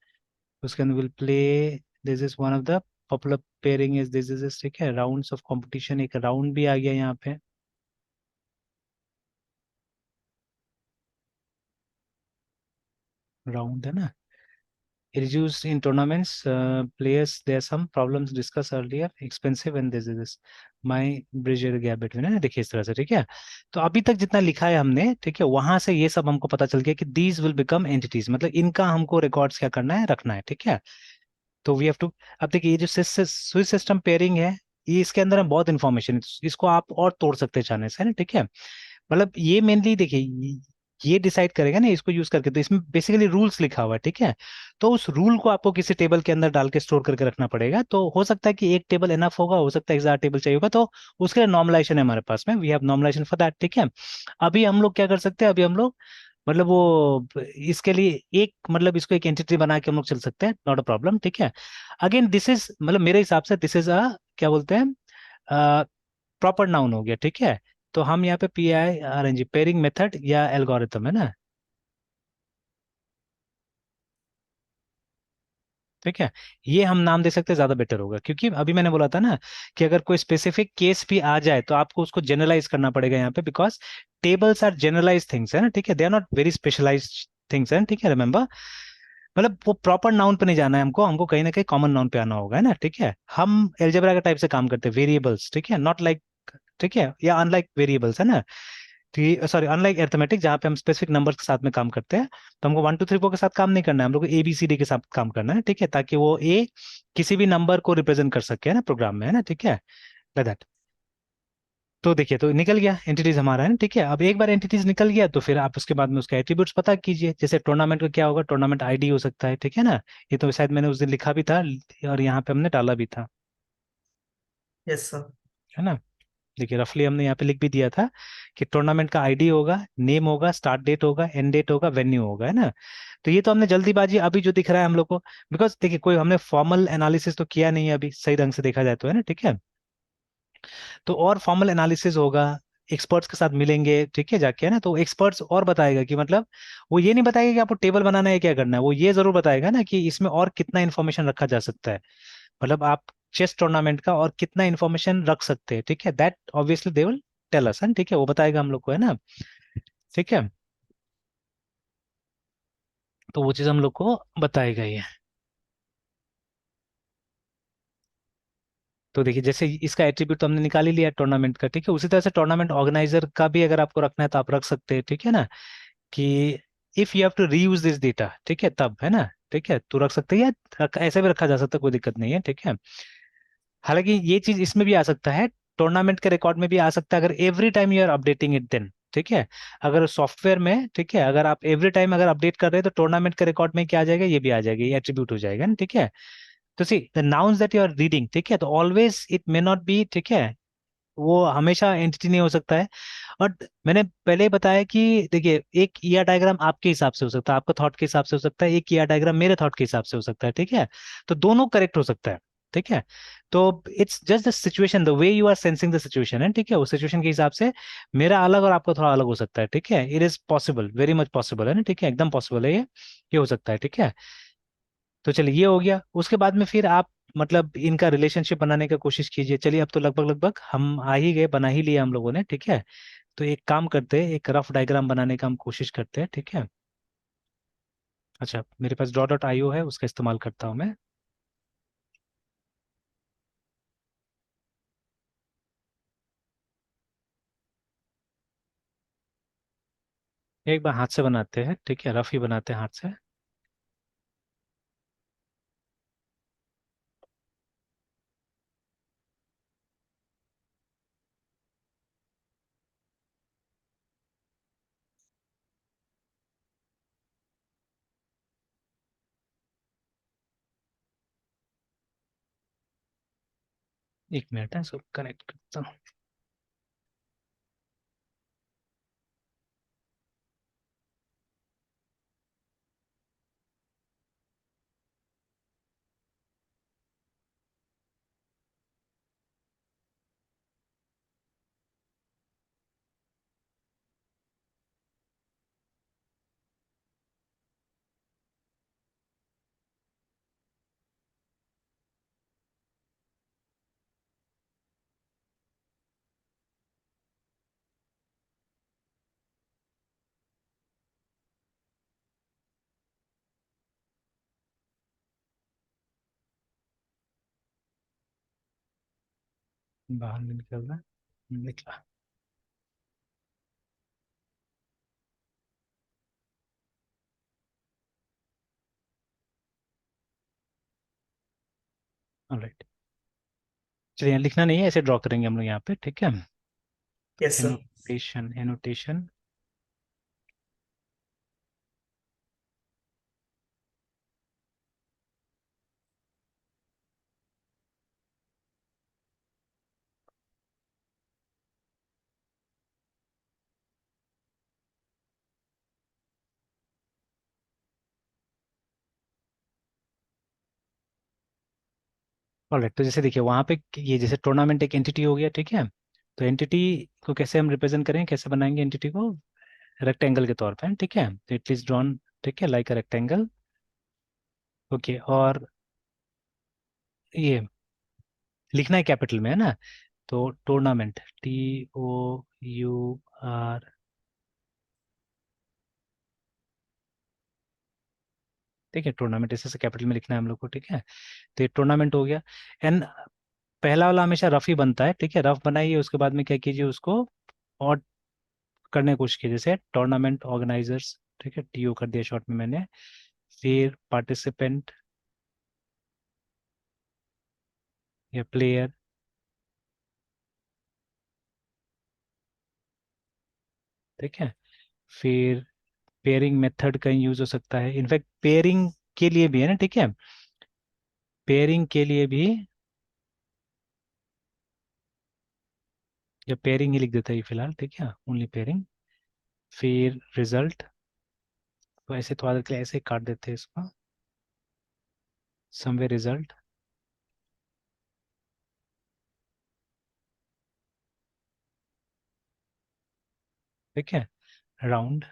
उसके अंदर will play, this is one of the popular pairing is this is, ठीक है, राउंड्स ऑफ कंपटीशन, एक राउंड भी आ गया यहाँ पे, राउंड, है ना, it is used in tournaments. Players, there are some problems discussed earlier. Expensive and this my bridge gap between, है ना, देखिए इस तरह से, ठीक है। तो अभी तक जितना लिखा है हमने, ठीक है, वहां से ये सब हमको पता चल गया कि these will become entities, मतलब इनका हमको रिकॉर्ड्स क्या करना है, रखना है, ठीक है। तो वी हैव टू, अब देखिए ये जो स्विच सिस्टम पेयरिंग है, ये इसके अंदर है बहुत इंफॉर्मेशन, इसको आप और तोड़ सकते हैं चाहने से, है ना, ठीक है। मतलब ये मेनली देखिए ये डिसाइड करेगा ना इसको यूज करके, तो इसमें बेसिकली रूल्स लिखा हुआ है, ठीक है। तो उस रूल को आपको किसी टेबल के अंदर डाल के स्टोर करके रखना पड़ेगा, तो हो सकता है कि एक टेबल एनफ होगा, हो सकता है 1000 टेबल चाहिए होगा, तो उसके लिए नॉर्मलाइजेशन है हमारे पास में, we have normalization for that, ठीक है। अभी हम लोग क्या कर सकते हैं, अभी हम लोग मतलब वो इसके लिए एक मतलब इसको एक एंटिटी बना के हम लोग चल सकते हैं, नॉट अ प्रॉब्लम, ठीक है। अगेन दिस इज मतलब मेरे हिसाब से दिस इज अ क्या बोलते हैं, प्रॉपर नाउन हो गया, ठीक है। तो हम यहाँ पे PIRNG पेयरिंग मेथड या एल्गोरिथम, है ना, ठीक है, ये हम नाम दे सकते हैं, ज्यादा बेटर होगा, क्योंकि अभी मैंने बोला था ना कि अगर कोई स्पेसिफिक केस भी आ जाए तो आपको उसको जनरलाइज करना पड़ेगा यहाँ पे, because tables are generalize things, है ना, ठीक है, they are not very specialized things, है, ठीक है, रिमेंबर। मतलब वो प्रॉपर नाउन पे नहीं जाना है हमको, हमको कहीं ना कहीं कॉमन नाउन पे आना होगा, है ना, ठीक है। हम एल्जेब्रा के टाइप से काम करते हैं, वेरिएबल्स, ठीक है, नॉट लाइक, ठीक है, या अनलाइक वेरिएबल्स, है ना, कि सॉरी अनलाइक अरिथमेटिक जहाँ पे हम स्पेसिफिक नंबर्स के साथ में काम करते हैं, तो हमको 1 2 3 4 के साथ काम नहीं करना है, हम लोग को ABCD के साथ काम करना है, ठीक है, ताकि वो ए किसी भी नंबर को रिप्रेजेंट कर सके, है ना, प्रोग्राम में, है ना, ठीक है, लाइक दैट। तो देखिए तो निकल गया एंटिटीज हमारा, है ना, ठीक है। अब एक बार एंटिटीज निकल गया तो फिर आप उसके बाद में उसका एट्रीब्यूट्स पता कीजिए, जैसे टूर्नामेंट का क्या होगा, टूर्नामेंट ID हो सकता है, ठीक है ना, ये तो शायद मैंने उस दिन लिखा भी था और यहाँ पे हमने डाला भी था, यस सर। है ना। देखिए रफली हमने यहाँ पे लिख भी दिया था कि टूर्नामेंट का ID होगा, नेम होगा, स्टार्ट डेट होगा, एंड डेट होगा, वेन्यू होगा, है ना। तो ये तो हमने जल्दीबाजी अभी जो दिख रहा है हम लोग को, बिकॉज देखिए कोई हमने फॉर्मल एनालिसिस तो किया नहीं है अभी सही ढंग से देखा जाए तो, है ना, ठीक है। तो और फॉर्मल एनालिसिस होगा, एक्सपर्ट्स के साथ मिलेंगे, ठीक है, जाके, है ना, तो एक्सपर्ट्स और बताएगा कि मतलब वो ये नहीं बताएगा कि आपको टेबल बनाना है क्या करना है, वो ये जरूर बताएगा ना कि इसमें और कितना इन्फॉर्मेशन रखा जा सकता है, मतलब आप चेस टूर्नामेंट का और कितना इन्फॉर्मेशन रख सकते हैं, ठीक है, that obviously they will tell us, ठीक है, वो बताएगा हम लोग को, है ना, ठीक है। तो वो चीज हम लोग को बताएगा ही है। तो देखिए जैसे इसका एट्रीब्यूट तो हमने निकाल ही लिया टूर्नामेंट का, ठीक है, उसी तरह से टूर्नामेंट ऑर्गेनाइजर का भी अगर आपको रखना है तो आप रख सकते हैं, ठीक है ना, कि if you have to reuse this data, ठीक है, तब, है ना, ठीक है, तो रख सकते हैं, या ऐसे भी रखा जा सकता है, कोई दिक्कत नहीं है, ठीक है। हालांकि ये चीज इसमें भी आ सकता है, टूर्नामेंट के रिकॉर्ड में भी आ सकता है, अगर every time you are updating it then, ठीक है। अगर सॉफ्टवेयर में, ठीक है, अगर आप एवरी टाइम अगर अपडेट कर रहे हैं तो टूर्नामेंट के रिकॉर्ड में क्या आ जाएगा, ये भी आ जाएगा, ये एट्रीब्यूट हो जाएगा ना, ठीक है। तो see the nouns that you are reading, ठीक है, तो always it may not be, ठीक है, वो हमेशा एंटिटी नहीं हो सकता है। और मैंने पहले ही बताया कि देखिए एक ईआर डायग्राम आपके हिसाब से हो सकता है, आपका थॉट के हिसाब से हो सकता है, एक ईआर डायग्राम मेरे थॉट के हिसाब से हो सकता है, ठीक है। तो दोनों करेक्ट हो सकता है, ठीक है। तो it's just the situation, the way you are sensing the situation, है, ठीक है, उस सिचुएशन के हिसाब से मेरा अलग और आपका थोड़ा अलग हो सकता है, ठीक है। It is possible, very much possible, है ना, ठीक है, एकदम पॉसिबल है ये हो सकता है, ठीक है। तो चलिए ये हो गया, उसके बाद में फिर आप मतलब इनका रिलेशनशिप बनाने का कोशिश कीजिए। चलिए अब तो लगभग लगभग हम आ ही गए, बना ही लिया हम लोगों ने, ठीक है। तो एक काम करते हैं, एक रफ डायग्राम बनाने का हम कोशिश करते हैं, ठीक है। अच्छा मेरे पास .io है, उसका इस्तेमाल करता हूँ मैं। एक बार हाथ से बनाते हैं, ठीक है, रफ ही बनाते हैं हाथ से। एक मिनट है, सो कनेक्ट करता हूँ। बाहर नहीं निकल रहा, निकला। ऑलराइट, चलिए यहाँ लिखना नहीं है, ऐसे ड्रॉ करेंगे हम लोग यहाँ पे, ठीक है। Yes, sir. Annotation, annotation. Alright, तो जैसे देखिए वहाँ पे ये जैसे टूर्नामेंट एक एंटिटी हो गया, ठीक है। तो एंटिटी को कैसे हम रिप्रेजेंट करें, कैसे बनाएंगे एंटिटी को, रेक्टेंगल के तौर पे, ठीक है। तो इट इज ड्रॉन, ठीक है, लाइक अ रेक्टेंगल। ओके, और ये लिखना है कैपिटल में, है ना। तो टूर्नामेंट, TOUR, ठीक है, टूर्नामेंट ऐसे से कैपिटल में लिखना है हम लोग को, ठीक है। तो ये टूर्नामेंट हो गया। एंड पहला वाला हमेशा रफ ही बनता है, ठीक है। रफ बनाइए, उसके बाद में क्या कीजिए, उसको और करने की कोशिश कीजिए, जैसे टूर्नामेंट ऑर्गेनाइजर्स, ठीक है, TO कर दिया शॉर्ट में मैंने। फिर पार्टिसिपेंट या प्लेयर, ठीक है। फिर पेयरिंग मेथड कहीं यूज हो सकता है, इनफैक्ट पेयरिंग के लिए भी है ना, ठीक है। पेयरिंग के लिए भी, या पेयरिंग ही लिख देता है ये फिलहाल, ठीक है, ओनली पेयरिंग। फिर रिजल्ट, तो ऐसे थोड़ा देर के लिए ऐसे ही काट देते हैं इसको, समवे रिजल्ट, ठीक है, राउंड,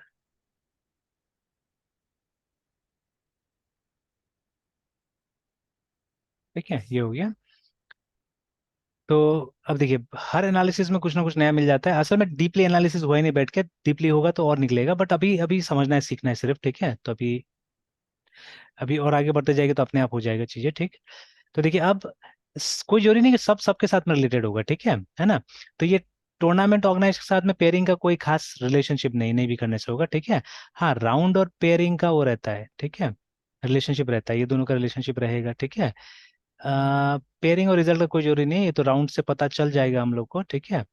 ठीक है, ये हो गया। तो अब देखिए हर एनालिसिस में कुछ ना कुछ नया मिल जाता है, असल में डीपली एनालिसिस हुआ ही नहीं बैठ के, डीपली होगा तो और निकलेगा, बट अभी अभी समझना है, सीखना है सिर्फ, ठीक है। तो अभी अभी और आगे बढ़ते जाएगी तो अपने आप हो जाएगा चीजें, ठीक। तो देखिए अब कोई जरूरी नहीं कि सब सबके साथ में रिलेटेड होगा, ठीक है ना। तो ये टूर्नामेंट ऑर्गेनाइज के साथ में पेयरिंग का कोई खास रिलेशनशिप नहीं नहीं भी करने से होगा, ठीक है। हाँ, राउंड और पेयरिंग का वो रहता है, ठीक है, रिलेशनशिप रहता है, ये दोनों का रिलेशनशिप रहेगा, ठीक है। पेयरिंग और रिजल्ट का कोई जरूरी नहीं है, ये तो राउंड से पता चल जाएगा हम लोग को, ठीक है।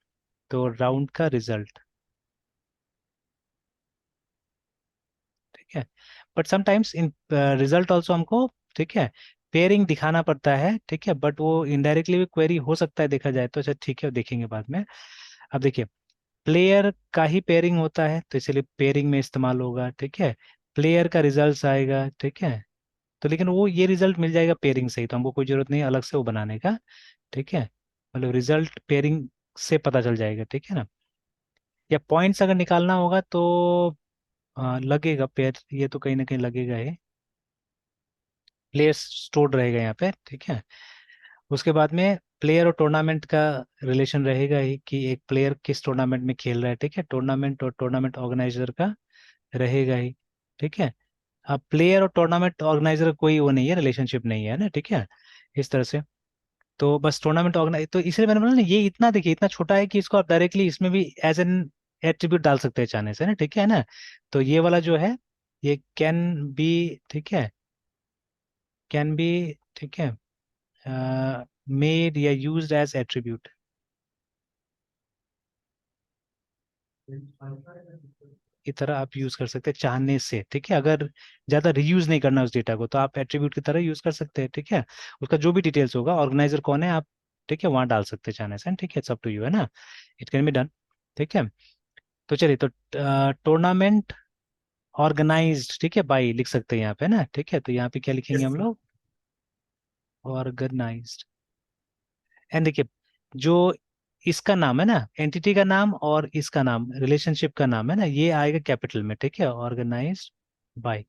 तो राउंड का रिजल्ट, ठीक है। But sometimes in result also हमको, ठीक है, पेयरिंग दिखाना पड़ता है, ठीक है, बट वो इनडायरेक्टली भी क्वेरी हो सकता है देखा जाए तो, अच्छा ठीक है, देखेंगे बाद में। अब देखिए प्लेयर का ही पेयरिंग होता है, तो इसलिए पेयरिंग में इस्तेमाल होगा, ठीक है। प्लेयर का रिजल्ट आएगा, ठीक है। तो लेकिन वो ये रिजल्ट मिल जाएगा पेयरिंग से ही, तो हमको कोई जरूरत नहीं है अलग से वो बनाने का, ठीक है। मतलब रिजल्ट पेयरिंग से पता चल जाएगा, ठीक है ना। या पॉइंट्स अगर निकालना होगा तो लगेगा पेयर, ये तो कहीं ना कहीं लगेगा ही, प्लेयर स्टोर्ड रहेगा यहाँ पे, ठीक है। उसके बाद में प्लेयर और टूर्नामेंट का रिलेशन रहेगा ही, कि एक प्लेयर किस टूर्नामेंट में खेल रहा है, ठीक है, टूर्नामेंट और टूर्नामेंट ऑर्गेनाइजर का रहेगा ही, ठीक है। अब प्लेयर और टूर्नामेंट ऑर्गेनाइजर का कोई वो नहीं है, रिलेशनशिप नहीं है ना, ठीक है, इस तरह से। तो बस टूर्नामेंट ऑर्गेनाइज, तो इसलिए मैंने बोला ना, ये इतना देखिए इतना छोटा है कि इसको आप डायरेक्टली इसमें भी एज एन एट्रीब्यूट डाल सकते हैं चाहने से ना, ठीक है ना। तो ये वाला जो है, ये कैन बी, ठीक है, कैन बी, ठीक है, मेड या यूज्ड एज एट्रीब्यूट, की तरह आप यूज कर सकते हैं चाहने से, ठीक है। अगर ज्यादा रीयूज नहीं करना उस डेटा को, तो आप एट्रीब्यूट की तरह यूज कर सकते हैं, ठीक है। उसका जो भी डिटेल्स होगा, ऑर्गेनाइजर कौन है आप ठीक है, वहां डाल सकते हैं चाहने से, ठीक है, सब टू यू, है ना, इट कैन बी डन, ठीक है। तो चलिए, तो टूर्नामेंट ऑर्गेनाइज्ड, ठीक है, बाई लिख सकते हैं यहाँ पे ना, ठीक है, तो यहाँ पे क्या लिखेंगे Yes, हम sir. लोग, ऑर्गेनाइज्ड। एंड देखिए, जो इसका नाम है ना, एंटिटी का नाम और इसका नाम, रिलेशनशिप का नाम है ना, ये आएगा कैपिटल में, ठीक है, ऑर्गेनाइज्ड बाय।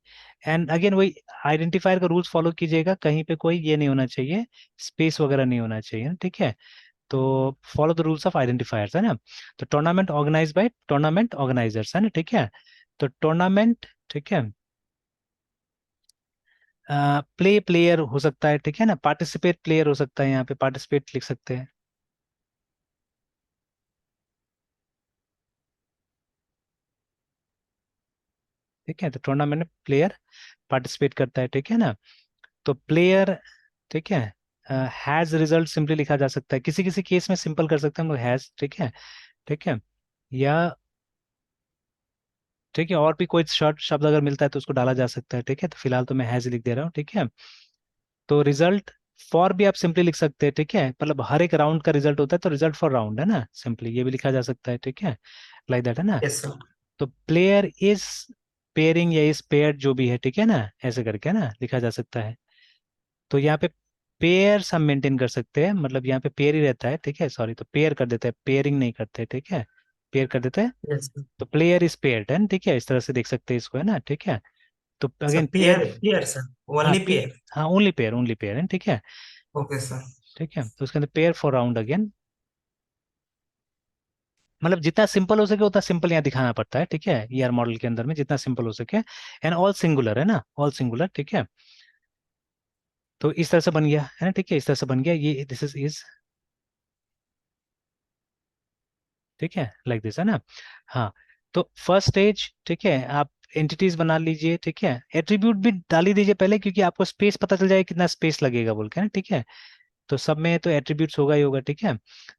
एंड अगेन वही आइडेंटिफायर का रूल्स फॉलो कीजिएगा, कहीं पे कोई ये नहीं होना चाहिए, स्पेस वगैरह नहीं होना चाहिए ना, ठीक है। तो follow the rules of identifiers, है ना। तो tournament organize by tournament organizers, है ना, ठीक है। तो टूर्नामेंट, ठीक है, प्ले प्लेयर हो सकता है, ठीक है ना, पार्टिसिपेट प्लेयर हो सकता है, यहाँ पे पार्टिसिपेट लिख सकते हैं, ठीक है। तो टूर्नामेंट में प्लेयर पार्टिसिपेट करता है, ठीक है ना। तो प्लेयर, ठीक है, हैज रिजल्ट सिंपली लिखा जा सकता है, किसी किसी केस में सिंपल कर सकते हैं हम लोग, हैज, ठीक है, ठीक है। या ठीक है, और भी कोई शॉर्ट शब्द अगर मिलता है तो उसको डाला जा सकता है, ठीक है, तो फिलहाल तो मैं हैज लिख दे रहा हूँ, ठीक है। तो रिजल्ट फॉर भी आप सिंपली लिख सकते हैं, ठीक है, मतलब हर एक राउंड का रिजल्ट होता है, तो रिजल्ट फॉर राउंड, है ना, सिंपली ये भी लिखा जा सकता है, ठीक है, लाइक दैट, है ना। Yes, sir. तो प्लेयर इज पेयरिंग या इज पेयर्ड जो भी है, ठीक है ना, ऐसे करके ना लिखा जा सकता है। तो यहाँ पे पेयर्स हम मेंटेन कर सकते हैं, मतलब यहाँ पे पेयर ही रहता है, ठीक है, सॉरी, तो पेयर कर देते हैं, पेयरिंग नहीं करते, ठीक है, पेयर कर देते हैं। Yes, sir. तो प्लेयर इज पेयर्ड, है ना, ठीक है, इस तरह से देख सकते हैं इसको, है ना, ठीक है। तो So again pair, pair, sir. हाँ Only pair. हाँ, ओनली पेयर है, ठीक है, Okay, sir. ठीक है। तो उसके अंदर पेयर फॉर राउंड अगेन, मतलब जितना सिंपल हो सके उतना सिंपल यहाँ दिखाना पड़ता है, ठीक है, ईआर मॉडल के अंदर में जितना सिंपल हो सके, एंड ऑल सिंगुलर, है ना, ऑल सिंगुलर, ठीक है। तो इस तरह से बन गया, है ना, ठीक है, इस तरह से बन गया ये, दिस इज, ठीक है, लाइक दिस, है ना। हाँ, तो फर्स्ट स्टेज, ठीक है, आप एंटिटीज बना लीजिए, ठीक है, एट्रीब्यूट भी डाल ही दीजिए पहले, क्योंकि आपको स्पेस पता चल जाए कितना स्पेस लगेगा बोल के ना, ठीक है। तो सब में तो एट्रीब्यूट्स होगा ही होगा, ठीक है।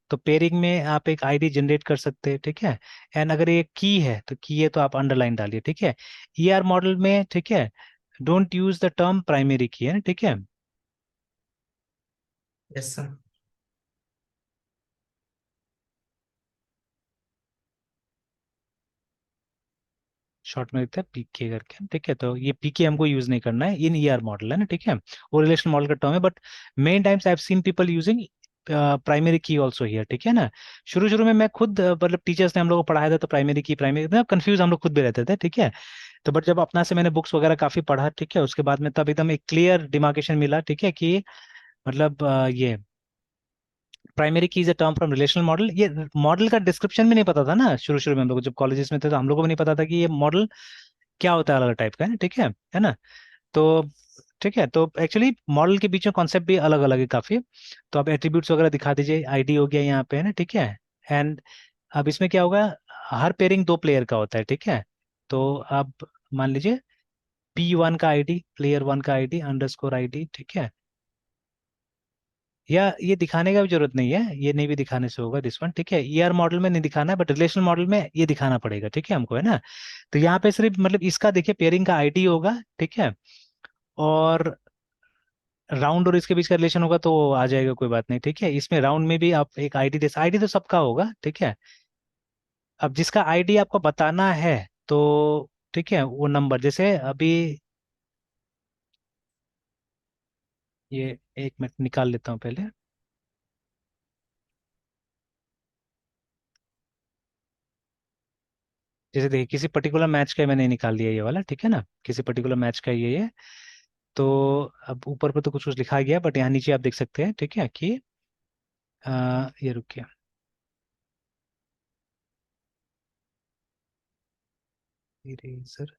तो पेयरिंग में आप एक आईडी जनरेट कर सकते हैं, ठीक है। एंड अगर ये की है तो की है, तो आप अंडरलाइन डालिए, ठीक है। ईआर मॉडल में, ठीक है, don't use the term primary की, है ना, ठीक है। Yes, sir. शॉर्ट में लिखते हैं पीके करके, ठीक है। तो ये पीके हमको यूज नहीं करना है इन ईआर मॉडल, है ना, ठीक है। वो रिलेशनल मॉडल का टर्म है, but main times I have seen people using primary की ऑल्सो हियर, ठीक है ना। शुरू शुरू में मैं खुद मतलब टीचर्स ने हम लोग को पढ़ाया था, तो प्राइमरी ना कंफ्यूज हम लोग खुद भी रहते थे, ठीक है। तो बट जब अपना से मैंने बुक्स वगैरह काफी पढ़ा, ठीक है, उसके बाद में तब एकदम एक क्लियर डिमार्केशन मिला, ठीक है, कि मतलब ये प्राइमरी की is a term from relational model. ये मॉडल का डिस्क्रिप्शन भी नहीं पता था ना शुरू शुरू में, हम लोग जब कॉलेजेस में थे तो हम लोग को भी नहीं पता था कि ये मॉडल क्या होता है, अलग टाइप का, है ना, ठीक है ना। तो ठीक है, तो एक्चुअली मॉडल के बीच में कॉन्सेप्ट भी अलग अलग है काफी। तो आप एट्रीब्यूट्स वगैरह दिखा दीजिए, आईडी हो गया यहाँ पे, है ना, ठीक है। एंड अब इसमें क्या होगा, हर पेयरिंग दो प्लेयर का होता है, ठीक है। तो अब मान लीजिए P1 का आईडी, प्लेयर 1 का आईडी अंडरस्कोर आईडी, ठीक है। या ये दिखाने का भी जरूरत नहीं है, ये नहीं भी दिखाने से होगा, दिस वन, ठीक है, ईआर मॉडल में नहीं दिखाना है, बट रिलेशनल मॉडल में ये दिखाना पड़ेगा, ठीक है, हमको, है ना। तो यहाँ पे सिर्फ मतलब इसका देखिए पेयरिंग का आईडी होगा, ठीक है, और राउंड और इसके बीच का रिलेशन होगा तो आ जाएगा, कोई बात नहीं, ठीक है। इसमें राउंड में भी आप एक आईडी दे, आईडी तो सबका होगा, ठीक है। अब जिसका आईडी आपको बताना है, तो ठीक है, वो नंबर जैसे अभी, ये एक मिनट निकाल लेता हूँ पहले। जैसे देखिए किसी पर्टिकुलर मैच का मैंने निकाल लिया ये वाला, ठीक है ना, किसी पर्टिकुलर मैच का ये। तो अब ऊपर पर तो कुछ कुछ लिखा गया, बट यहाँ नीचे आप देख सकते हैं, ठीक है, कि ये रुकिए, इरेजर,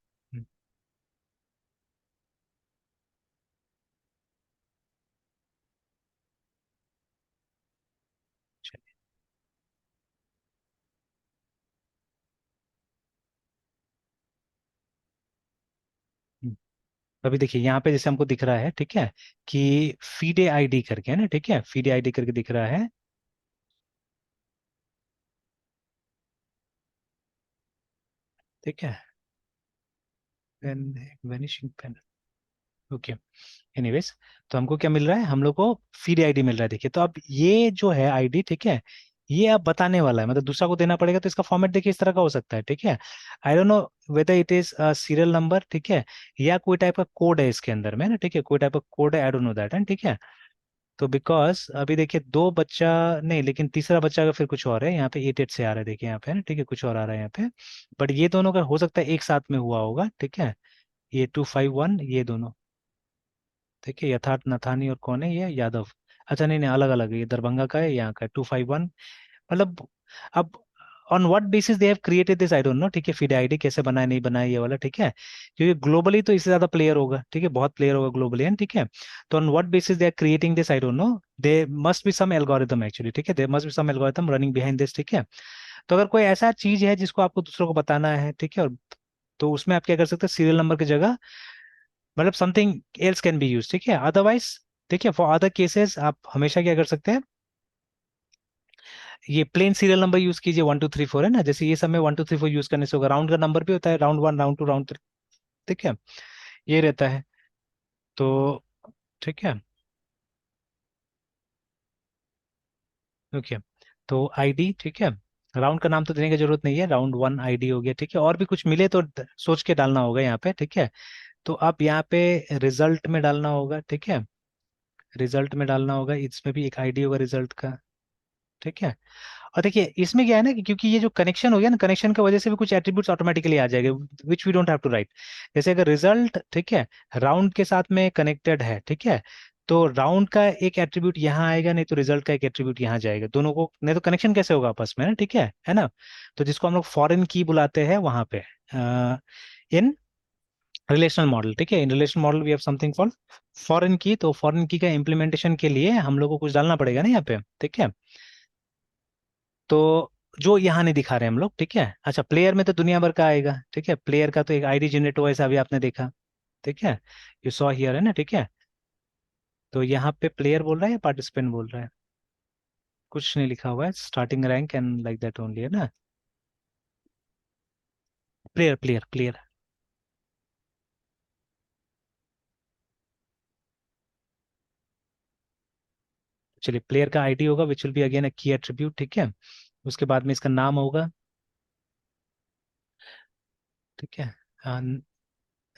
अभी देखिए यहाँ पे जैसे हमको दिख रहा है, ठीक है, कि फीडे आईडी करके, है ना, ठीक है, फीडे आईडी करके दिख रहा है, ठीक है। Pen, vanishing pen, okay, anyways, तो हमको क्या मिल रहा है, हम लोग को फीड आईडी मिल रहा है। देखिए तो अब ये जो है आईडी, ठीक है, ये अब बताने वाला है, मतलब दूसरा को देना पड़ेगा, तो इसका फॉर्मेट देखिए इस तरह का हो सकता है, ठीक है। आई don't know whether it is serial number, ठीक है, या कोई टाइप का कोड है इसके अंदर में ना, ठीक है, कोई टाइप का कोड है, आई डोंट नो दैट, है ठीक है। तो बिकॉज अभी देखिए दो बच्चा नहीं, लेकिन तीसरा बच्चा का फिर कुछ और है यहाँ पे, 88 से आ रहा है, देखिए यहाँ पे है ना, ठीक है, कुछ और आ रहा है यहाँ पे। बट ये दोनों का हो सकता है एक साथ में हुआ होगा, ठीक है, ये 251, ये दोनों, ठीक है, यथार्थ नथानी और कौन है ये, यादव। अच्छा नहीं नहीं, अलग अलग है, ये दरभंगा का है, यहाँ का 251, मतलब अब on what basis they have created this I don't no, ठीक है, फीड आईडी कैसे बनाया नहीं बनाया ये वाला, ठीक है, क्योंकि ग्लोबली तो इससे ज्यादा प्लेयर होगा, ठीक है, बहुत प्लेयर होगा ग्लोबली, है ठीक है। तो on what basis they are creating this I don't know, they must be some algorithm actually, ठीक है, they must be some algorithm running behind this, ठीक है। तो अगर कोई ऐसा चीज है जिसको आपको दूसरों को बताना है, ठीक है, और तो उसमें आप क्या कर सकते हैं, सीरियल नंबर की जगह मतलब something else can be use, ठीक है, अदरवाइज, ठीक है, फॉर अदर केसेस आप हमेशा क्या कर सकते हैं, ये प्लेन सीरियल नंबर यूज कीजिए, 1 2 3 4 है ना, जैसे ये सब में 1 2 3 4 यूज करने से होगा, राउंड का नंबर भी होता है, राउंड 1 राउंड 2 राउंड 3, ठीक है, ये रहता है। तो ठीक है, ओके, तो आईडी, ठीक है, राउंड का नाम तो देने की जरूरत नहीं है, राउंड 1 आईडी हो गया, ठीक है, और भी कुछ मिले तो सोच के डालना होगा यहाँ पे, ठीक है। तो आप यहाँ पे रिजल्ट में डालना होगा, ठीक है, रिजल्ट में डालना होगा, इसमें भी एक आईडी होगा रिजल्ट का, ठीक है। और देखिए इसमें क्या है ना कि क्योंकि ये जो कनेक्शन हो गया ना, कनेक्शन की वजह से भी कुछ एट्रीब्यूट्स ऑटोमेटिकली आ जाएंगे, which we don't have to write. जैसे अगर रिजल्ट, ठीक है, राउंड के साथ में कनेक्टेड है, ठीक है, तो राउंड का एक एट्रीब्यूट यहाँ आएगा, नहीं तो रिजल्ट का एक एट्रीब्यूट यहाँ जाएगा, दोनों को, नहीं तो कनेक्शन कैसे होगा आपस में ना, ठीक है ना। तो जिसको हम लोग फॉरेन की बुलाते हैं वहां पे, इन रिलेशनल मॉडल, ठीक है, in relational model we have something called foreign key. तो फॉरेन की का इम्प्लीमेंटेशन के लिए हम लोग को कुछ डालना पड़ेगा ना यहाँ पे, ठीक है। तो जो यहाँ नहीं दिखा रहे हम लोग, ठीक है। अच्छा, प्लेयर में तो दुनिया भर का आएगा, ठीक है, प्लेयर का तो एक आईडी जनरेट हुआ, ऐसा अभी आपने देखा, ठीक है, यू सॉ हियर है ना, ठीक है। तो यहाँ पे प्लेयर बोल रहा है या पार्टिसिपेंट बोल रहा है, कुछ नहीं लिखा हुआ है, starting rank and like that only, है ना, प्लेयर प्लेयर प्लेयर। चलिए, प्लेयर का आईडी होगा which will be again a की एट्रीब्यूट, ठीक है। उसके बाद में इसका नाम होगा, ठीक है,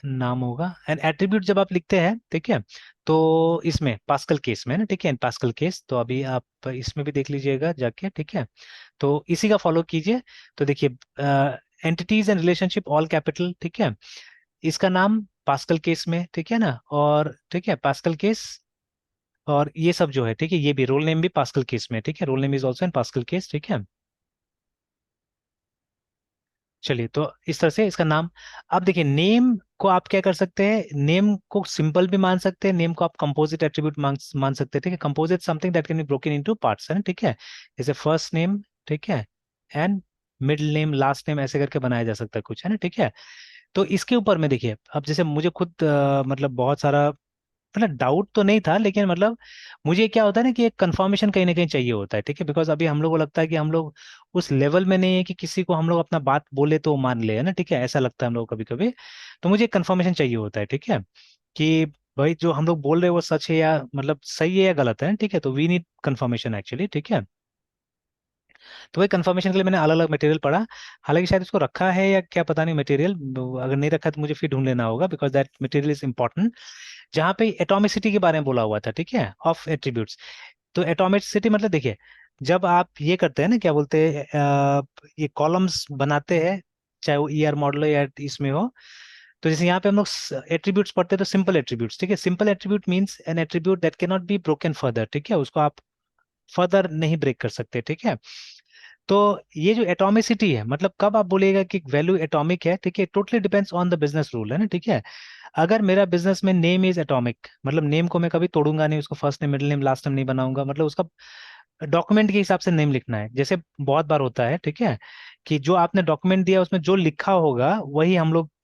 नाम होगा एंड एट्रीब्यूट जब आप लिखते हैं, ठीक है, तो इसमें पास्कल केस में ना, ठीक है, पास्कल केस, तो अभी आप इसमें भी देख लीजिएगा जाके, ठीक है, तो इसी का फॉलो कीजिए। तो देखिए, entities and relationship all capital, ठीक है, इसका नाम पास्कल केस में, ठीक है ना, और ठीक है, पास्कल केस, और ये सब जो है, ठीक है, ये भी रोल नेम भी पास्कल केस में, ठीक है, role name is also in Pascal case, ठीक है। चलिए, तो इस तरह से इसका नाम। अब देखिए, नेम को आप क्या कर सकते हैं, नेम को सिंपल भी मान सकते हैं, नेम को आप कंपोजिट एट्रीब्यूट मान सकते हैं, ठीक है, composite something that can be broken into parts, है ना, ठीक है, जैसे फर्स्ट नेम, ठीक है, and middle name, last name, ऐसे करके बनाया जा सकता है कुछ, है ना, ठीक है। तो इसके ऊपर में देखिए, अब जैसे मुझे खुद मतलब बहुत सारा, मतलब डाउट तो नहीं था, लेकिन मतलब मुझे क्या होता है ना कि एक कंफर्मेशन कहीं ना कहीं चाहिए होता है, ठीक है, बिकॉज अभी हम लोग को लगता है कि हम लोग उस लेवल में नहीं है कि किसी को हम लोग अपना बात बोले तो वो मान ले, है ना, ठीक है, ऐसा लगता है हम लोग कभी कभी। तो मुझे एक कंफर्मेशन चाहिए होता है, ठीक है, कि भाई जो हम लोग बोल रहे हैं वो सच है या मतलब सही है या गलत है, ठीक है, तो वी नीड कंफर्मेशन एक्चुअली, ठीक है। तो वही कंफर्मेशन के लिए मैंने अलग अलग मटेरियल पढ़ा, हालांकि शायद इसको रखा है या क्या पता नहीं मटेरियल, अगर नहीं रखा है तो मुझे फिर ढूंढ लेना होगा, because that material is important, जहाँ पे एटॉमिसिटी के बारे में बोला हुआ था, ठीक है, ऑफ एट्रीब्यूट्स। तो एटॉमिसिटी मतलब देखिए, जब आप ये करते हैं ना, क्या बोलते हैं, ये कॉलम्स बनाते हैं, चाहे वो ईआर मॉडल हो या इसमें हो, तो जैसे यहाँ पे हम लोग एट्रीब्यूट्स पढ़ते हैं, तो सिंपल एट्रीब्यूट्स, ठीक है, simple attribute means N attribute that can not be broken further, ठीक है, उसको आप फर्दर नहीं ब्रेक कर सकते, ठीक है। तो ये जो एटॉमिसिटी है, मतलब कब आप बोलिएगा कि वैल्यू एटॉमिक है, ठीक है, totally depends on the business rule, है ना, ठीक है। अगर मेरा बिजनेस में नेम इज एटॉमिक, मतलब नेम को मैं कभी तोड़ूंगा नहीं, उसको first name middle name last name नहीं बनाऊंगा, मतलब उसका डॉक्यूमेंट के हिसाब से नेम लिखना है, जैसे बहुत बार होता है, ठीक है, कि जो आपने डॉक्यूमेंट दिया उसमें जो लिखा होगा वही हम लोग